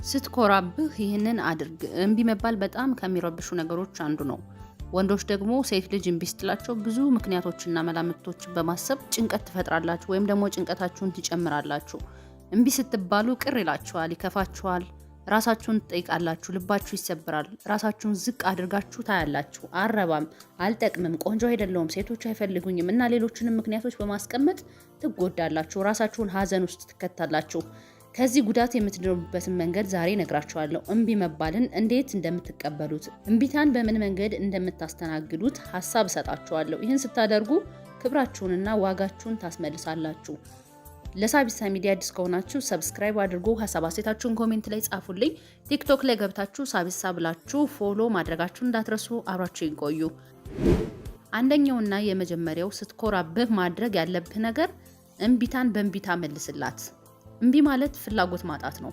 ስትኮራብህ ይህንን አድርግ እምቢ መባል በጣም ከሚረብሹ ነገሮች አንዱ ነው። ወንዶች ደግሞ ሴት ልጅ እምቢ ስትላቸው ብዙ ምክንያቶችና መላምቶችን በማሰብ ጭንቀት ትፈጥራላችሁ ወይም ደግሞ ጭንቀታችሁን ትጨምራላችሁ። እምቢ ስትባሉ ቅር ይላችኋል፣ ይከፋችኋል፣ ራሳችሁን ትጠይቃላችሁ፣ ልባችሁ ይሰብራል፣ ራሳችሁን ዝቅ አድርጋችሁ ታያላችሁ። አረባም፣ አልጠቅምም፣ ቆንጆ አይደለሁም፣ ሴቶች አይፈልጉኝም እና ሌሎችንም ምክንያቶች በማስቀመጥ ትጎዳላችሁ፣ ራሳችሁን ሀዘን ውስጥ ትከታላችሁ። ከዚህ ጉዳት የምትድኑበትን መንገድ ዛሬ ነግራችኋለሁ። እምቢ መባልን እንዴት እንደምትቀበሉት፣ እምቢታን በምን መንገድ እንደምታስተናግዱት ሀሳብ እሰጣችኋለሁ። ይህን ስታደርጉ ክብራችሁንና ዋጋችሁን ታስመልሳላችሁ። ለሳቢሳ ሚዲያ አዲስ ከሆናችሁ ሰብስክራይብ አድርጉ። ሀሳብ አስተያየታችሁን ኮሜንት ላይ ጻፉልኝ። ቲክቶክ ላይ ገብታችሁ ሳቢሳ ብላችሁ ፎሎ ማድረጋችሁን እንዳትረሱ። አብራችሁ ይቆዩ። አንደኛውና የመጀመሪያው ስትኮራብህ ማድረግ ያለብህ ነገር እምቢታን በእምቢታ መልስላት። እምቢ ማለት ፍላጎት ማጣት ነው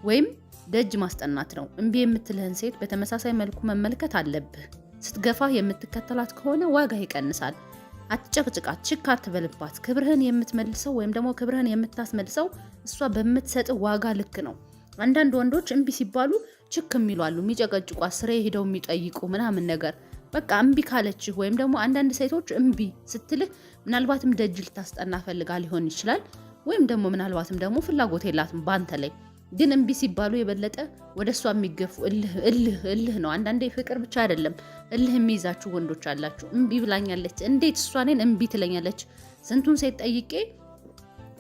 ወይም ደጅ ማስጠናት ነው። እምቢ የምትልህን ሴት በተመሳሳይ መልኩ መመልከት አለብህ። ስትገፋህ የምትከተላት ከሆነ ዋጋ ይቀንሳል። አትጨቅጭቃት፣ ችክ አትበልባት። ክብርህን የምትመልሰው ወይም ደግሞ ክብርህን የምታስመልሰው እሷ በምትሰጥ ዋጋ ልክ ነው። አንዳንድ ወንዶች እምቢ ሲባሉ ችክ የሚሉ አሉ፣ የሚጨቀጭቋት፣ ስሬ ሄደው የሚጠይቁ ምናምን ነገር። በቃ እምቢ ካለችህ ወይም ደግሞ አንዳንድ ሴቶች እምቢ ስትልህ ምናልባትም ደጅ ልታስጠና ፈልጋ ሊሆን ይችላል ወይም ደግሞ ምናልባትም ደግሞ ፍላጎት የላትም ባንተ ላይ። ግን እምቢ ሲባሉ የበለጠ ወደ እሷ የሚገፉ እልህ ነው። አንዳንዴ ፍቅር ብቻ አይደለም እልህ የሚይዛችሁ ወንዶች አላችሁ። እምቢ ብላኛለች፣ እንዴት እሷ እኔን እምቢ ትለኛለች? ስንቱን ሴት ጠይቄ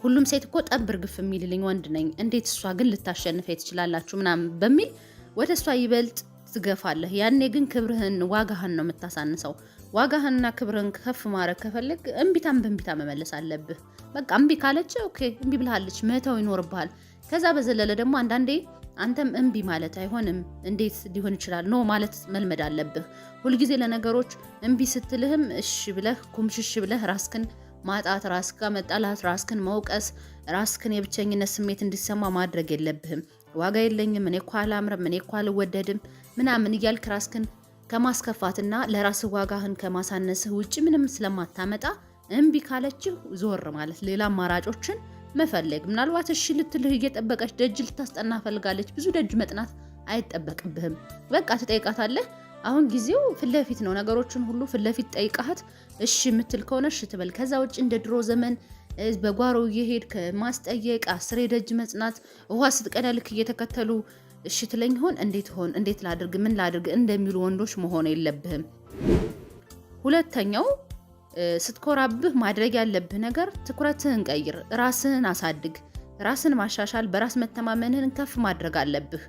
ሁሉም ሴት እኮ ጠብር ግፍ የሚልልኝ ወንድ ነኝ፣ እንዴት እሷ ግን ልታሸንፈ ትችላላችሁ? ምናምን በሚል ወደ እሷ ይበልጥ ትገፋለህ። ያኔ ግን ክብርህን ዋጋህን ነው የምታሳንሰው። ዋጋህንና ክብርህን ከፍ ማድረግ ከፈለግ እምቢታን በእምቢታ መመለስ አለብህ። በቃ እምቢ ካለች ኦኬ እምቢ ብላለች መተው ይኖርብሃል። ከዛ በዘለለ ደግሞ አንዳንዴ አንተም እምቢ ማለት አይሆንም፣ እንዴት ሊሆን ይችላል ኖ ማለት መልመድ አለብህ። ሁልጊዜ ለነገሮች እምቢ ስትልህም እሺ ብለህ ኩምሽሽ ብለህ ራስክን ማጣት፣ ራስካ መጣላት፣ ራስክን መውቀስ፣ ራስክን የብቸኝነት ስሜት እንዲሰማ ማድረግ የለብህም። ዋጋ የለኝም፣ እኔ እኮ አላምርም፣ እኔ እኮ አልወደድም ምናምን እያልክ ራስክን ከማስከፋትና ለራስህ ዋጋህን ከማሳነስህ ውጭ ምንም ስለማታመጣ እምቢ ካለችህ ዞር ማለት፣ ሌላ አማራጮችን መፈለግ። ምናልባት እሺ ልትልህ እየጠበቀች ደጅ ልታስጠና ፈልጋለች። ብዙ ደጅ መጥናት አይጠበቅብህም። በቃ ትጠይቃታለህ። አሁን ጊዜው ፊት ለፊት ነው። ነገሮችን ሁሉ ፊት ለፊት ጠይቃት እሺ የምትል ከሆነ እሺ ትበል። ከዛ ውጭ እንደ ድሮ ዘመን በጓሮ እየሄድክ ማስጠየቅ፣ አስሬ ደጅ መጽናት፣ ውሃ ስትቀዳ ልክ እየተከተሉ እሺ ትለኝ ሆን እንዴት ላድርግ ምን ላድርግ እንደሚሉ ወንዶች መሆን የለብህም። ሁለተኛው ስትኮራብህ ማድረግ ያለብህ ነገር ትኩረትህን ቀይር፣ ራስህን አሳድግ። ራስን ማሻሻል፣ በራስ መተማመንህን ከፍ ማድረግ አለብህ።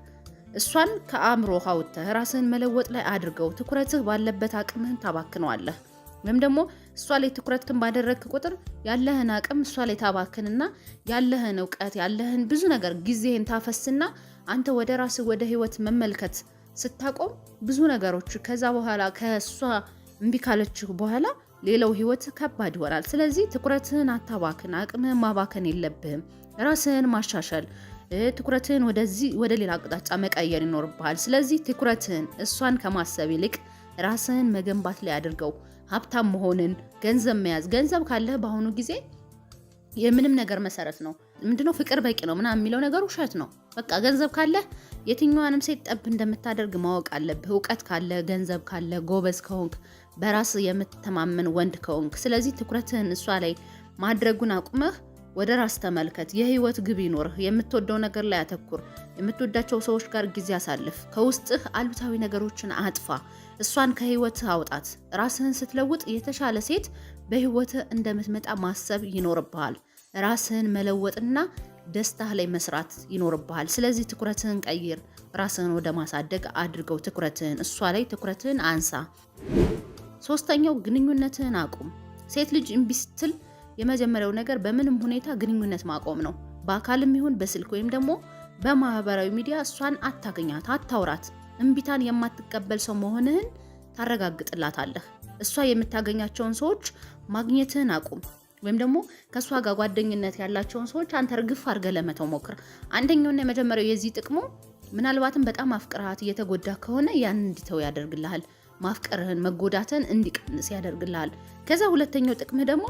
እሷን ከአእምሮ አውጥተህ ራስህን መለወጥ ላይ አድርገው። ትኩረትህ ባለበት አቅምህን ታባክነዋለህ። ወይም ደግሞ እሷ ላይ ትኩረትህን ባደረግክ ቁጥር ያለህን አቅም እሷ ላይ ታባክንና ያለህን እውቀት ያለህን ብዙ ነገር ጊዜህን ታፈስና አንተ ወደ ራስህ ወደ ህይወት መመልከት ስታቆም ብዙ ነገሮች ከዛ በኋላ ከእሷ እምቢ ካለችህ በኋላ ሌላው ህይወት ከባድ ይሆናል። ስለዚህ ትኩረትህን አታባክን፣ አቅምህን ማባከን የለብህም። ራስህን ማሻሻል፣ ትኩረትህን ወደ ሌላ አቅጣጫ መቀየር ይኖርብሃል። ስለዚህ ትኩረትህን እሷን ከማሰብ ይልቅ ራስህን መገንባት ላይ አድርገው። ሀብታም መሆንን፣ ገንዘብ መያዝ። ገንዘብ ካለህ በአሁኑ ጊዜ የምንም ነገር መሰረት ነው። ምንድነው ፍቅር በቂ ነው ምናምን የሚለው ነገር ውሸት ነው። በቃ ገንዘብ ካለህ የትኛዋንም ሴት ጠብ እንደምታደርግ ማወቅ አለብህ። እውቀት ካለ፣ ገንዘብ ካለ፣ ጎበዝ ከሆንክ፣ በራስ የምትተማመን ወንድ ከሆንክ፣ ስለዚህ ትኩረትህን እሷ ላይ ማድረጉን አቁመህ ወደ ራስ ተመልከት። የህይወት ግብ ይኖርህ። የምትወደው ነገር ላይ አተኩር። የምትወዳቸው ሰዎች ጋር ጊዜ አሳልፍ። ከውስጥህ አሉታዊ ነገሮችን አጥፋ። እሷን ከህይወትህ አውጣት። ራስህን ስትለውጥ የተሻለ ሴት በህይወትህ እንደምትመጣ ማሰብ ይኖርብሃል። ራስህን መለወጥና ደስታህ ላይ መስራት ይኖርብሃል። ስለዚህ ትኩረትህን ቀይር። ራስህን ወደ ማሳደግ አድርገው ትኩረትህን። እሷ ላይ ትኩረትህን አንሳ። ሶስተኛው ግንኙነትህን አቁም። ሴት ልጅ እምቢ ስትል የመጀመሪያው ነገር በምንም ሁኔታ ግንኙነት ማቆም ነው። በአካልም ይሁን በስልክ ወይም ደግሞ በማህበራዊ ሚዲያ እሷን አታገኛት፣ አታውራት። እምቢታን የማትቀበል ሰው መሆንህን ታረጋግጥላታለህ። እሷ የምታገኛቸውን ሰዎች ማግኘትህን አቁም። ወይም ደግሞ ከእሷ ጋር ጓደኝነት ያላቸውን ሰዎች አንተ እርግፍ አድርገህ ለመተው ሞክር። አንደኛውና የመጀመሪያው የዚህ ጥቅሙ ምናልባትም በጣም አፍቅርሃት እየተጎዳ ከሆነ ያን እንዲተው ያደርግልሃል። ማፍቀርህን መጎዳትን እንዲቀንስ ያደርግልሃል። ከዛ ሁለተኛው ጥቅምህ ደግሞ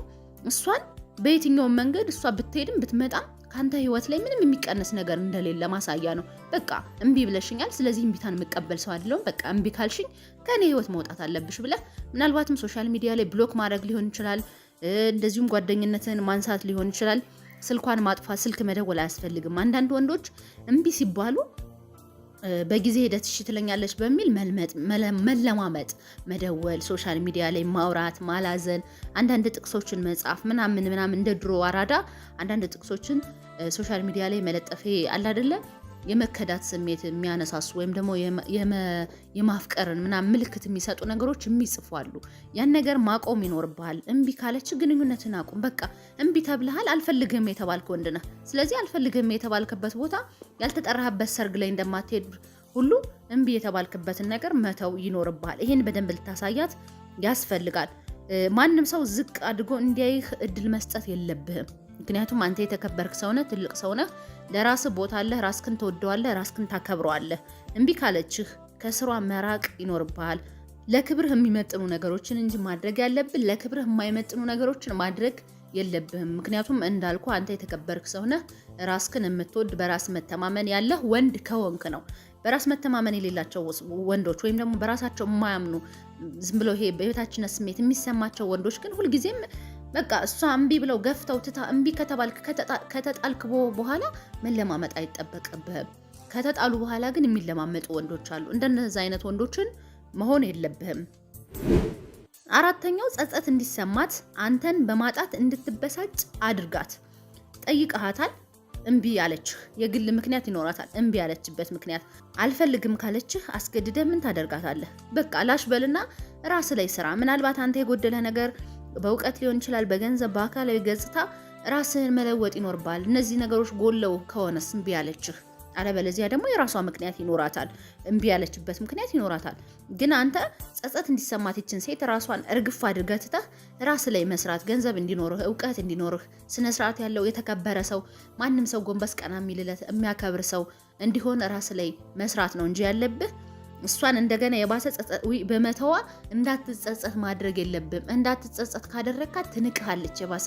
እሷን በየትኛውም መንገድ እሷ ብትሄድም ብትመጣም ካንተ ህይወት ላይ ምንም የሚቀነስ ነገር እንደሌለ ማሳያ ነው። በቃ እምቢ ብለሽኛል፣ ስለዚህ እምቢታን የምቀበል ሰው አይደለሁም፣ በቃ እምቢ ካልሽኝ ከኔ ህይወት መውጣት አለብሽ ብለህ ምናልባትም ሶሻል ሚዲያ ላይ ብሎክ ማድረግ ሊሆን ይችላል። እንደዚሁም ጓደኝነትን ማንሳት ሊሆን ይችላል። ስልኳን ማጥፋት፣ ስልክ መደወል አያስፈልግም። አንዳንድ ወንዶች እምቢ ሲባሉ በጊዜ ሂደት እሺ ትለኛለች በሚል መለማመጥ፣ መደወል፣ ሶሻል ሚዲያ ላይ ማውራት፣ ማላዘን፣ አንዳንድ ጥቅሶችን መጻፍ ምናምን እንደ ድሮ አራዳ አንዳንድ ጥቅሶችን ሶሻል ሚዲያ ላይ መለጠፌ አለ አይደለ የመከዳት ስሜት የሚያነሳሱ ወይም ደግሞ የማፍቀርን ምናምን ምልክት የሚሰጡ ነገሮች የሚጽፉ አሉ። ያን ነገር ማቆም ይኖርብሃል። እምቢ ካለች ግንኙነትን አቁም። በቃ እምቢ ተብልሃል። አልፈልግህም የተባልክ ወንድ ነህ። ስለዚህ አልፈልግህም የተባልክበት ቦታ ያልተጠራህበት ሰርግ ላይ እንደማትሄድ ሁሉ እምቢ የተባልክበትን ነገር መተው ይኖርብሃል። ይሄን በደንብ ልታሳያት ያስፈልጋል። ማንም ሰው ዝቅ አድርጎ እንዲያይህ እድል መስጠት የለብህም። ምክንያቱም አንተ የተከበርክ ሰው ነህ፣ ትልቅ ሰው ነህ። ለራስህ ቦታ አለህ፣ ራስክን ትወደዋለህ፣ ራስክን ታከብረዋለህ። እምቢ ካለችህ ከስሯ መራቅ ይኖርብሃል። ለክብርህ የሚመጥኑ ነገሮችን እንጂ ማድረግ ያለብን ለክብርህ የማይመጥኑ ነገሮችን ማድረግ የለብህም። ምክንያቱም እንዳልኩ አንተ የተከበርክ ሰው ነህ። ራስክን የምትወድ በራስ መተማመን ያለህ ወንድ ከሆንክ ነው። በራስ መተማመን የሌላቸው ወንዶች ወይም ደግሞ በራሳቸው የማያምኑ ዝም ብለው ይሄ በህይወታችን ስሜት የሚሰማቸው ወንዶች ግን ሁልጊዜም በቃ እሷ እምቢ ብለው ገፍተው ትታ እምቢ ከተጣልክ በኋላ መለማመጥ አይጠበቅብህም። ከተጣሉ በኋላ ግን የሚለማመጡ ወንዶች አሉ። እንደነዚህ አይነት ወንዶችን መሆን የለብህም። አራተኛው ጸጸት እንዲሰማት አንተን በማጣት እንድትበሳጭ አድርጋት። ጠይቀሃታል፣ እምቢ ያለችህ የግል ምክንያት ይኖራታል። እምቢ ያለችበት ምክንያት አልፈልግም ካለችህ አስገድደህ ምን ታደርጋታለህ? በቃ ላሽ በልና ራስ ላይ ስራ። ምናልባት አንተ የጎደለ ነገር በእውቀት ሊሆን ይችላል፣ በገንዘብ፣ በአካላዊ ገጽታ ራስህን መለወጥ ይኖርባል። እነዚህ ነገሮች ጎለው ከሆነስ እምቢ ያለችህ፣ አለበለዚያ ደግሞ የራሷ ምክንያት ይኖራታል። እምቢ ያለችበት ምክንያት ይኖራታል። ግን አንተ ጸጸት እንዲሰማት ይችን ሴት ራሷን እርግፍ አድርገህ ትተህ ራስ ላይ መስራት፣ ገንዘብ እንዲኖርህ፣ እውቀት እንዲኖርህ፣ ስነ ስርዓት ያለው የተከበረ ሰው፣ ማንም ሰው ጎንበስ ቀና የሚልለት የሚያከብር ሰው እንዲሆን ራስ ላይ መስራት ነው እንጂ ያለብህ እሷን እንደገና የባሰ ጸጸት በመተዋ እንዳትጸጸት ማድረግ የለብም። እንዳትጸጸት ካደረካት ትንቅሃለች። የባሰ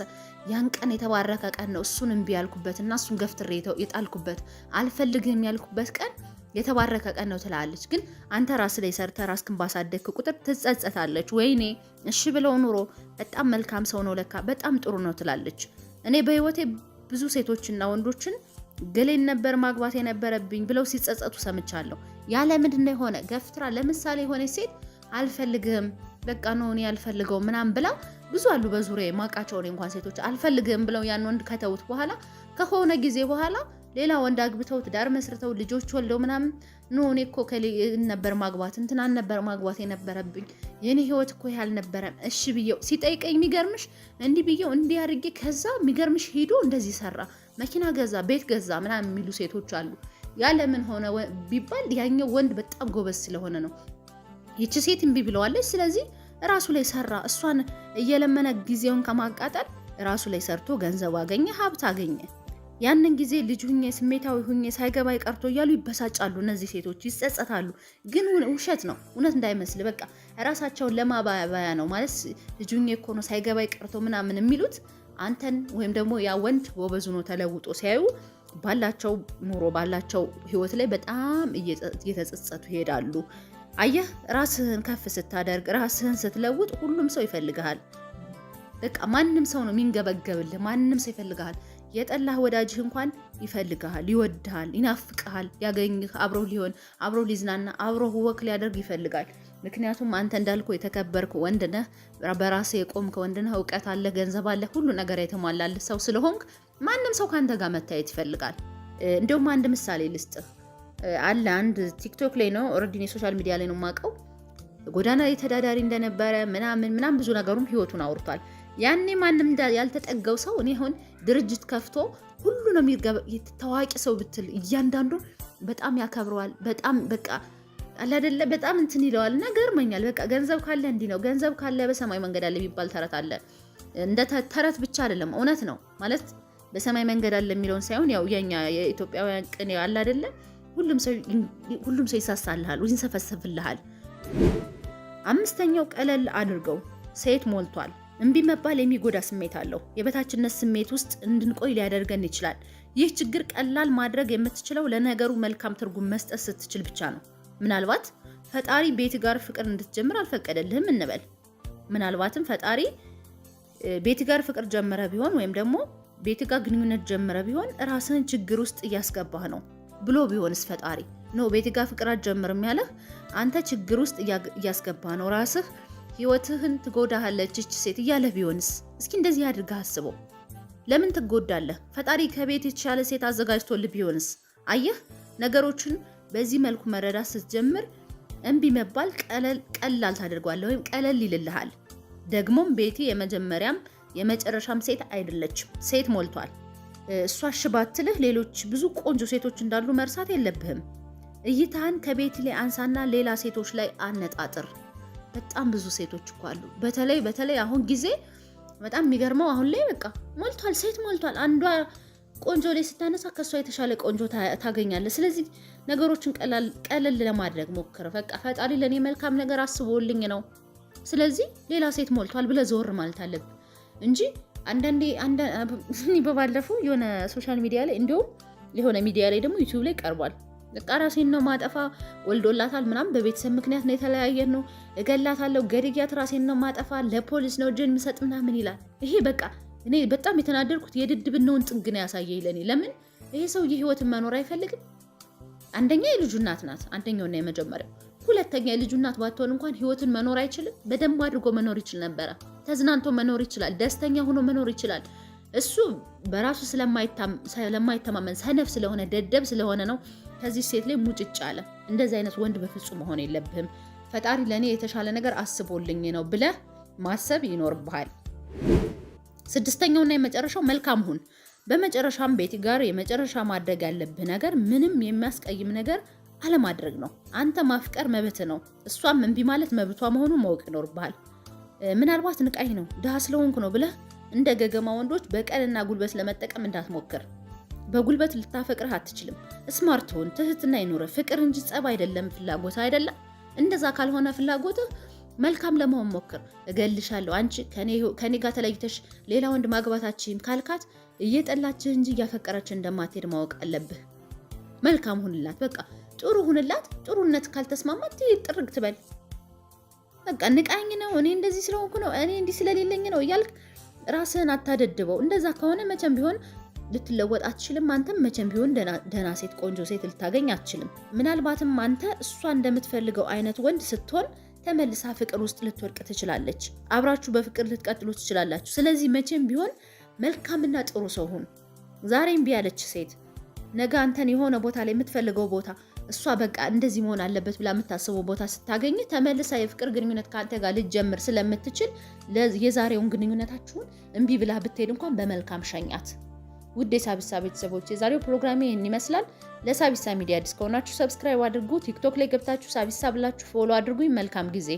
ያን ቀን የተባረከ ቀን ነው። እሱን እምቢ ያልኩበትና እሱን ገፍትሬ የጣልኩበት አልፈልግህም ያልኩበት ቀን የተባረከ ቀን ነው ትላለች። ግን አንተ ራስ ላይ ሰርተ ራስክን ባሳደግክ ቁጥር ትጸጸታለች። ወይኔ እሺ ብለው ኑሮ በጣም መልካም ሰው ነው ለካ በጣም ጥሩ ነው ትላለች። እኔ በህይወቴ ብዙ ሴቶችና ወንዶችን ገሌን ነበር ማግባት የነበረብኝ ብለው ሲጸጸቱ ሰምቻለሁ። ያለ ምንድን ነው የሆነ ገፍትራ ለምሳሌ የሆነ ሴት አልፈልግህም በቃ ነው እኔ አልፈልገው ምናምን ብላ ብዙ አሉ በዙሪያ ማቃቸው እንኳን ሴቶች አልፈልግህም ብለው ያን ወንድ ከተውት በኋላ ከሆነ ጊዜ በኋላ ሌላ ወንድ አግብተው ትዳር መስርተው ልጆች ወልደው ምናምን ነው እኔ እኮ ከሌን ነበር ማግባት እንትን ነበር ማግባት የነበረብኝ የኔ ህይወት እኮ ያልነበረም እሺ ብየው ሲጠይቀኝ የሚገርምሽ እንዲህ ብየው እንዲህ አድርጌ ከዛ የሚገርምሽ ሄዶ እንደዚህ ሰራ መኪና ገዛ ቤት ገዛ ምናምን የሚሉ ሴቶች አሉ። ያለ ምን ሆነ ቢባል ያኛው ወንድ በጣም ጎበዝ ስለሆነ ነው። ይቺ ሴት እምቢ ብለዋለች። ስለዚህ ራሱ ላይ ሰራ። እሷን እየለመነ ጊዜውን ከማቃጠል ራሱ ላይ ሰርቶ ገንዘብ አገኘ፣ ሀብት አገኘ። ያንን ጊዜ ልጅ ሁኜ ስሜታዊ ሁኜ ሳይገባይ ቀርቶ እያሉ ይበሳጫሉ። እነዚህ ሴቶች ይጸጸታሉ። ግን ውሸት ነው፣ እውነት እንዳይመስል በቃ ራሳቸውን ለማባያ ነው ማለት ልጅ ሁኜ እኮ ነው ሳይገባይ ቀርቶ ምናምን የሚሉት አንተን ወይም ደግሞ ያ ወንድ ጎበዝ ሆኖ ተለውጦ ሲያዩ ባላቸው ኑሮ ባላቸው ህይወት ላይ በጣም እየተጸጸቱ ይሄዳሉ። አየህ፣ ራስህን ከፍ ስታደርግ ራስህን ስትለውጥ ሁሉም ሰው ይፈልግሃል። በቃ ማንም ሰው ነው የሚንገበገብልህ፣ ማንም ሰው ይፈልግሃል። የጠላህ ወዳጅህ እንኳን ይፈልግሃል፣ ይወድሃል፣ ይናፍቅሃል፣ ያገኝህ አብሮ ሊዝናና አብሮ ወክ ሊያደርግ ይፈልጋል። ምክንያቱም አንተ እንዳልኩ የተከበርክ ወንድ ነህ፣ በራስህ የቆምክ ወንድ ነህ፣ እውቀት አለ፣ ገንዘብ አለ፣ ሁሉ ነገር የተሟላልህ ሰው ስለሆንክ ማንም ሰው ካንተ ጋር መታየት ይፈልጋል። እንደውም አንድ ምሳሌ ልስጥህ። አለ አንድ ቲክቶክ ላይ ነው ኦሬዲ ሶሻል ሚዲያ ላይ ነው የማውቀው። ጎዳና ላይ ተዳዳሪ እንደነበረ ምናምን ብዙ ነገሩን ህይወቱን አውርቷል። ያኔ ማንም ያልተጠጋው ሰው እኔ አሁን ድርጅት ከፍቶ ሁሉ ነው ታዋቂ ሰው ብትል እያንዳንዱ በጣም ያከብረዋል። በጣም በቃ አለ አይደለ በጣም እንትን ይለዋል። እና ገርመኛል። በቃ ገንዘብ ካለ እንዲህ ነው፣ ገንዘብ ካለ በሰማይ መንገድ አለ የሚባል ተረት አለ። እንደ ተረት ብቻ አይደለም እውነት ነው ማለት በሰማይ መንገድ አለ የሚለውን ሳይሆን ያው የኛ የኢትዮጵያውያን ቅኔ አለ አይደለ ሁሉም ሰው ይሳሳልሃል፣ ይንሰፈሰፍልሃል። አምስተኛው ቀለል አድርገው ሴት ሞልቷል። እምቢ መባል የሚጎዳ ስሜት አለው። የበታችነት ስሜት ውስጥ እንድንቆይ ሊያደርገን ይችላል። ይህ ችግር ቀላል ማድረግ የምትችለው ለነገሩ መልካም ትርጉም መስጠት ስትችል ብቻ ነው። ምናልባት ፈጣሪ ቤት ጋር ፍቅር እንድትጀምር አልፈቀደልህም እንበል። ምናልባትም ፈጣሪ ቤት ጋር ፍቅር ጀመረ ቢሆን ወይም ደግሞ ቤት ጋር ግንኙነት ጀመረ ቢሆን ራስህን ችግር ውስጥ እያስገባህ ነው ብሎ ቢሆንስ ፈጣሪ ነው ቤት ጋር ፍቅር አትጀምርም ያለህ አንተ ችግር ውስጥ እያስገባህ ነው፣ ራስህ ህይወትህን ትጎዳሃለች እች ሴት እያለ ቢሆንስ? እስኪ እንደዚህ አድርገህ አስበው። ለምን ትጎዳለህ? ፈጣሪ ከቤት የተሻለ ሴት አዘጋጅቶልህ ቢሆንስ? አየህ፣ ነገሮችን በዚህ መልኩ መረዳት ስትጀምር እምቢ መባል ቀላል ታደርጓለህ ወይም ቀለል ይልልሃል። ደግሞም ቤቲ የመጀመሪያም የመጨረሻም ሴት አይደለችም። ሴት ሞልቷል። እሷ ሽባትልህ ሌሎች ብዙ ቆንጆ ሴቶች እንዳሉ መርሳት የለብህም። እይታህን ከቤቲ ላይ አንሳና ሌላ ሴቶች ላይ አነጣጥር። በጣም ብዙ ሴቶች እኮ አሉ። በተለይ አሁን ጊዜ በጣም የሚገርመው አሁን ላይ በቃ ሞልቷል፣ ሴት ሞልቷል። አንዷ ቆንጆ ላይ ስታነሳ ከሷ የተሻለ ቆንጆ ታገኛለህ። ስለዚህ ነገሮችን ቀለል ለማድረግ ሞክር። በቃ ፈጣሪ ለኔ መልካም ነገር አስቦልኝ ነው፣ ስለዚህ ሌላ ሴት ሞልቷል ብለህ ዘወር ማለት አለብህ እንጂ አንዳንዴ በባለፈው የሆነ ሶሻል ሚዲያ ላይ እንዲሁም የሆነ ሚዲያ ላይ ደግሞ ዩቲዩብ ላይ ቀርቧል። በቃ ራሴን ነው ማጠፋ፣ ወልዶላታል ምናምን፣ በቤተሰብ ምክንያት ነው የተለያየን ነው፣ እገላታለሁ፣ ገድያት ራሴን ነው ማጠፋ፣ ለፖሊስ ነው እጄን የምሰጥ ምናምን ይላል። ይሄ በቃ እኔ በጣም የተናደድኩት የድድብናውን ጥግ ነው ያሳየኝ ለኔ። ለምን ይሄ ሰው የህይወትን መኖር አይፈልግም? አንደኛ የልጁ እናት ናት፣ አንደኛውና የመጀመሪያው። ሁለተኛ የልጁ እናት ባትሆን እንኳን ህይወትን መኖር አይችልም? በደንብ አድርጎ መኖር ይችል ነበረ። ተዝናንቶ መኖር ይችላል፣ ደስተኛ ሆኖ መኖር ይችላል። እሱ በራሱ ስለማይተማመን ሰነፍ ስለሆነ ደደብ ስለሆነ ነው ከዚህ ሴት ላይ ሙጭጭ አለ። እንደዚህ አይነት ወንድ በፍጹም መሆን የለብህም። ፈጣሪ ለኔ የተሻለ ነገር አስቦልኝ ነው ብለህ ማሰብ ይኖርብሃል። ስድስተኛውና የመጨረሻው መልካም ሁን። በመጨረሻም ቤቲ ጋር የመጨረሻ ማድረግ ያለብህ ነገር ምንም የሚያስቀይም ነገር አለማድረግ ነው። አንተ ማፍቀር መብት ነው፣ እሷም እምቢ ማለት መብቷ መሆኑን ማወቅ ይኖርብሃል። ምናልባት ንቃኝ ነው ድሃ ስለሆንኩ ነው ብለህ እንደ ገገማ ወንዶች በቀልና ጉልበት ለመጠቀም እንዳትሞክር። በጉልበት ልታፈቅርህ አትችልም። ስማርት ሁን፣ ትህትና ይኑርህ። ፍቅር እንጂ ጸብ አይደለም፣ ፍላጎት አይደለም። እንደዛ ካልሆነ ፍላጎትህ መልካም ለመሆን ሞክር። እገልሻለሁ፣ አንቺ ከኔ ጋር ተለይተሽ ሌላ ወንድ ማግባታችሁም ካልካት እየጠላችህ እንጂ እያፈቀረችህ እንደማትሄድ ማወቅ አለብህ። መልካም ሁንላት፣ በቃ ጥሩ ሁንላት። ጥሩነት ካልተስማማት ጥርግ ትበል። በቃ ንቃኝ ነው፣ እኔ እንደዚህ ስለሆንኩ ነው፣ እኔ እንዲህ ስለሌለኝ ነው እያልክ ራስህን አታደድበው። እንደዛ ከሆነ መቼም ቢሆን ልትለወጥ አትችልም። አንተም መቼም ቢሆን ደህና ሴት፣ ቆንጆ ሴት ልታገኝ አትችልም። ምናልባትም አንተ እሷ እንደምትፈልገው አይነት ወንድ ስትሆን ተመልሳ ፍቅር ውስጥ ልትወድቅ ትችላለች። አብራችሁ በፍቅር ልትቀጥሉ ትችላላችሁ። ስለዚህ መቼም ቢሆን መልካምና ጥሩ ሰው ሁን። ዛሬም ቢያለች ሴት ነገ አንተን የሆነ ቦታ ላይ የምትፈልገው ቦታ እሷ በቃ እንደዚህ መሆን አለበት ብላ የምታስበው ቦታ ስታገኝ ተመልሳ የፍቅር ግንኙነት ከአንተ ጋር ልትጀምር ስለምትችል የዛሬውን ግንኙነታችሁን እምቢ ብላ ብትሄድ እንኳን በመልካም ሸኛት። ውድ የሳቢሳ ቤተሰቦች የዛሬው ፕሮግራሜ ይህን ይመስላል። ለሳቢሳ ሚዲያ አዲስ ከሆናችሁ ሰብስክራይብ አድርጉ። ቲክቶክ ላይ ገብታችሁ ሳቢሳ ብላችሁ ፎሎ አድርጉኝ። መልካም ጊዜ